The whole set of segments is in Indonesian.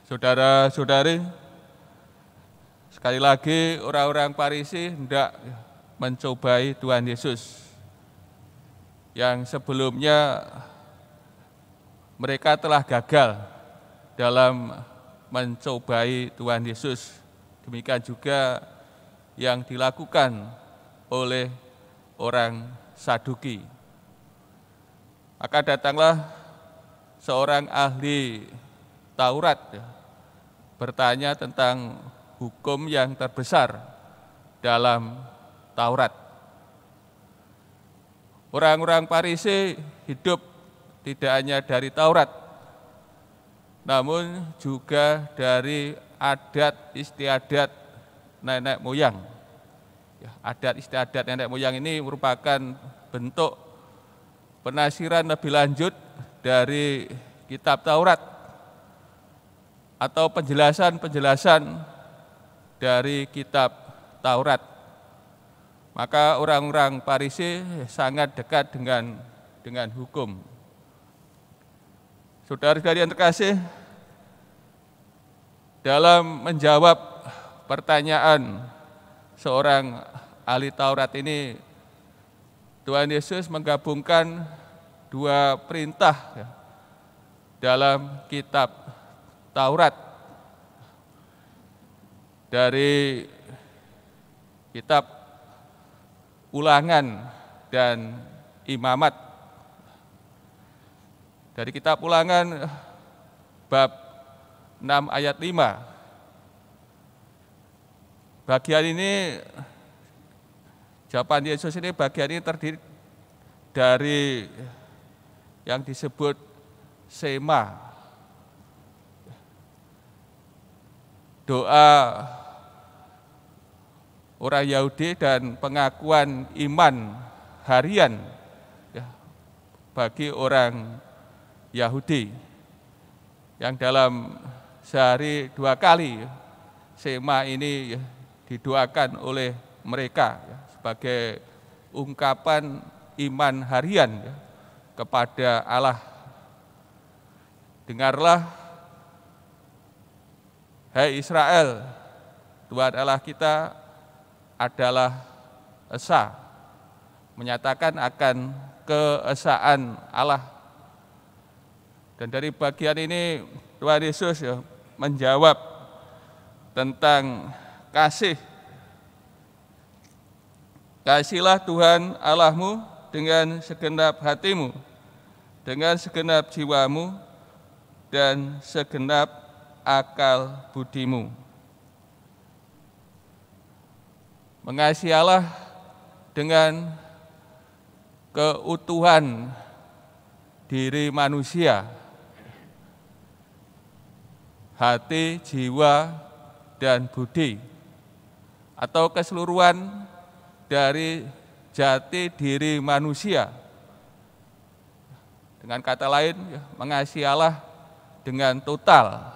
Saudara-saudari, sekali lagi orang-orang Farisi hendak mencobai Tuhan Yesus yang sebelumnya mereka telah gagal dalam mencobai Tuhan Yesus. Demikian juga yang dilakukan oleh orang Saduki. Maka datanglah seorang ahli Taurat bertanya tentang hukum yang terbesar dalam Taurat. Orang-orang Farisi hidup tidak hanya dari Taurat, namun juga dari adat istiadat nenek moyang. Adat istiadat nenek moyang ini merupakan bentuk penafsiran lebih lanjut dari kitab Taurat atau penjelasan-penjelasan dari kitab Taurat. Maka orang-orang Farisi sangat dekat dengan hukum. Saudara-saudari yang terkasih, dalam menjawab pertanyaan seorang ahli Taurat ini, Tuhan Yesus menggabungkan dua perintah dalam kitab Taurat. Dari kitab Ulangan dan Imamat. Dari kitab Ulangan bab 6 ayat 5. Bagian ini, jawaban Yesus ini, bagian ini terdiri dari yang disebut sema. Doa orang Yahudi dan pengakuan iman harian bagi orang Yahudi yang dalam sehari 2 kali sema ini didoakan oleh mereka sebagai ungkapan iman harian kepada Allah. Dengarlah, hai Israel, Tuhan Allah kita adalah esa, menyatakan akan keesaan Allah. Dan dari bagian ini Tuhan Yesus menjawab tentang kasih. Kasihilah Tuhan Allahmu dengan segenap hatimu, dengan segenap jiwamu, dan segenap akal budimu. Mengasihi Allah dengan keutuhan diri manusia, hati, jiwa, dan budi, atau keseluruhan dari jati diri manusia. Dengan kata lain, mengasihi Allah dengan total.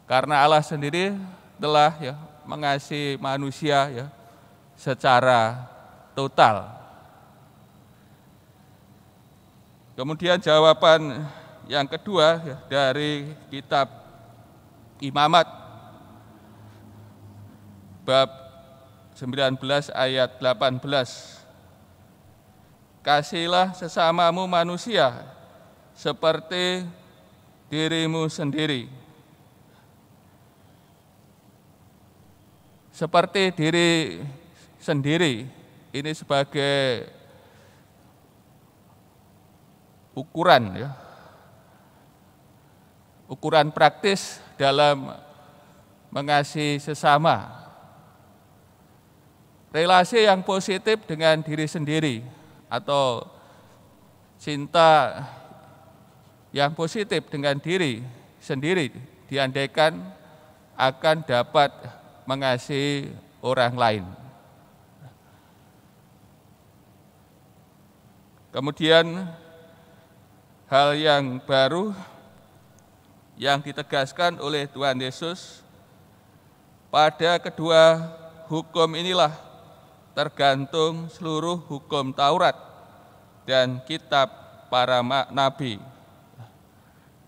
Karena Allah sendiri telah mengasihi manusia secara total. Kemudian jawaban yang kedua dari kitab Imamat bab 19 ayat 18. Kasihilah sesamamu manusia seperti dirimu sendiri. Seperti diri sendiri, ini sebagai ukuran ukuran praktis dalam mengasihi sesama. Relasi yang positif dengan diri sendiri atau cinta yang positif dengan diri sendiri diandaikan akan dapat mengasihi orang lain. Kemudian hal yang baru yang ditegaskan oleh Tuhan Yesus, pada kedua hukum inilah tergantung seluruh hukum Taurat dan kitab para nabi.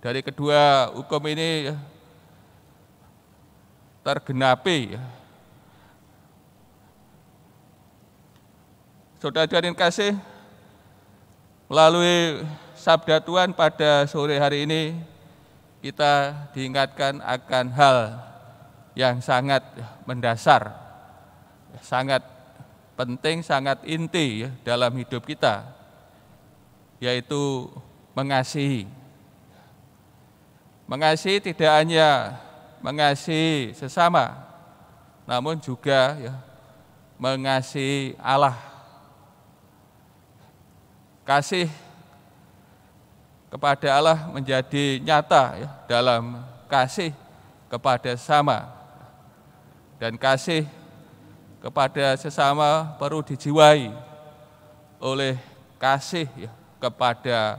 Dari kedua hukum ini tergenapi. Saudara-saudara yang kasih, melalui sabda Tuhan pada sore hari ini, kita diingatkan akan hal yang sangat mendasar, sangat penting, sangat inti dalam hidup kita, yaitu mengasihi. Mengasihi tidak hanya mengasihi sesama, namun juga mengasihi Allah. Kasih kepada Allah menjadi nyata dalam kasih kepada sesama. Dan kasih kepada sesama perlu dijiwai oleh kasih kepada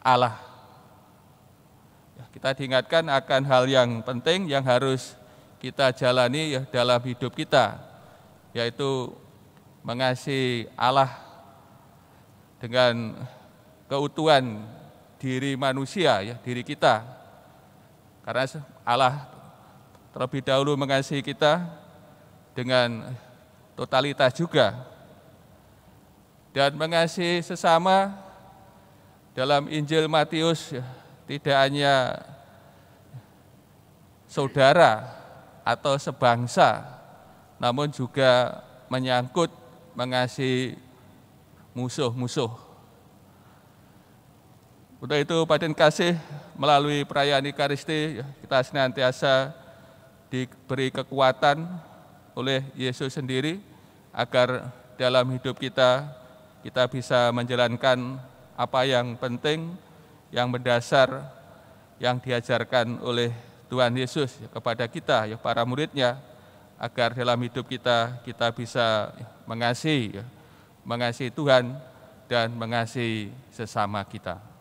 Allah. Kita diingatkan akan hal yang penting yang harus kita jalani dalam hidup kita, yaitu mengasihi Allah dengan keutuhan diri manusia, diri kita. Karena Allah terlebih dahulu mengasihi kita dengan totalitas juga. Dan mengasihi sesama dalam Injil Matius tidak hanya saudara atau sebangsa, namun juga menyangkut mengasihi musuh-musuh. Untuk itu, Badan Kasih melalui perayaan Ekaristi, kita senantiasa diberi kekuatan oleh Yesus sendiri, agar dalam hidup kita bisa menjalankan apa yang penting, yang mendasar, yang diajarkan oleh Tuhan Yesus kepada kita, para murid-Nya, agar dalam hidup kita bisa mengasihi Tuhan dan mengasihi sesama kita.